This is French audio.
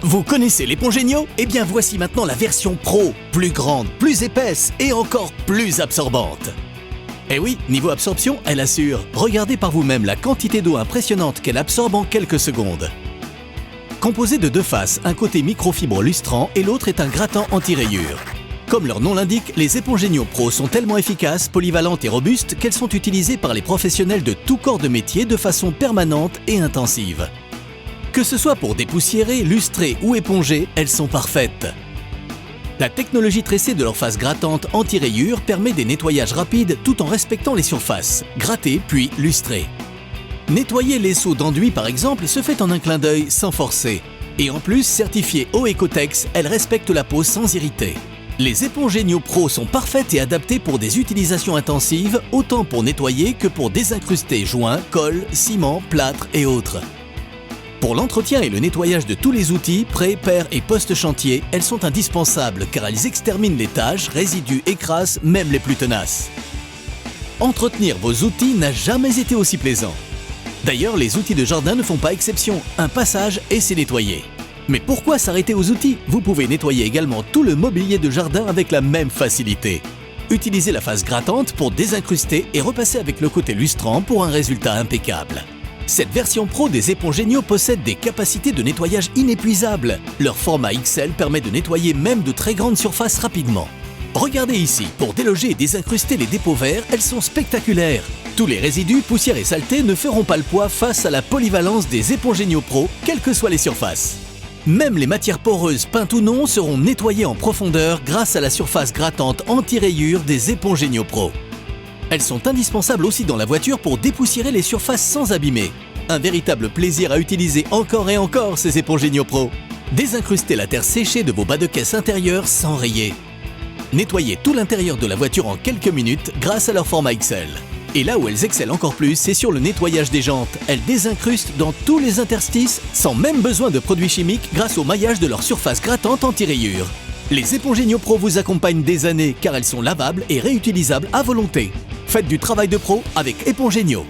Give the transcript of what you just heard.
Vous connaissez l'éponge Genio? Eh bien voici maintenant la version Pro, plus grande, plus épaisse et encore plus absorbante. Eh oui, niveau absorption, elle assure. Regardez par vous-même la quantité d'eau impressionnante qu'elle absorbe en quelques secondes. Composée de deux faces, un côté microfibre lustrant et l'autre est un grattant anti-rayures. Comme leur nom l'indique, les éponges Genio Pro sont tellement efficaces, polyvalentes et robustes qu'elles sont utilisées par les professionnels de tout corps de métier de façon permanente et intensive. Que ce soit pour dépoussiérer, lustrer ou éponger, elles sont parfaites. La technologie tressée de leur face grattante anti-rayures permet des nettoyages rapides tout en respectant les surfaces, gratter puis lustrer. Nettoyer les seaux d'enduit par exemple se fait en un clin d'œil sans forcer. Et en plus, certifiée Oecotex, elles respectent la peau sans irriter. Les éponges Genio Pro sont parfaites et adaptées pour des utilisations intensives, autant pour nettoyer que pour désincruster joints, colle, ciment, plâtre et autres. Pour l'entretien et le nettoyage de tous les outils, pré, pair et post-chantier, elles sont indispensables car elles exterminent les taches, résidus et crasses, même les plus tenaces. Entretenir vos outils n'a jamais été aussi plaisant. D'ailleurs, les outils de jardin ne font pas exception, un passage et c'est nettoyé. Mais pourquoi s'arrêter aux outils? Vous pouvez nettoyer également tout le mobilier de jardin avec la même facilité. Utilisez la face grattante pour désincruster et repasser avec le côté lustrant pour un résultat impeccable. Cette version Pro des éponges Genio possède des capacités de nettoyage inépuisables. Leur format XL permet de nettoyer même de très grandes surfaces rapidement. Regardez ici, pour déloger et désincruster les dépôts verts, elles sont spectaculaires. Tous les résidus, poussières et saletés ne feront pas le poids face à la polyvalence des éponges Genio Pro, quelles que soient les surfaces. Même les matières poreuses peintes ou non seront nettoyées en profondeur grâce à la surface grattante anti-rayures des éponges Genio Pro. Elles sont indispensables aussi dans la voiture pour dépoussiérer les surfaces sans abîmer. Un véritable plaisir à utiliser encore et encore ces éponges Genio Pro. Désincrustez la terre séchée de vos bas de caisse intérieurs sans rayer. Nettoyez tout l'intérieur de la voiture en quelques minutes grâce à leur format XL. Et là où elles excellent encore plus, c'est sur le nettoyage des jantes. Elles désincrustent dans tous les interstices sans même besoin de produits chimiques grâce au maillage de leur surface grattante anti-rayures. Les éponges Genio Pro vous accompagnent des années car elles sont lavables et réutilisables à volonté. Faites du travail de pro avec éponges Genio.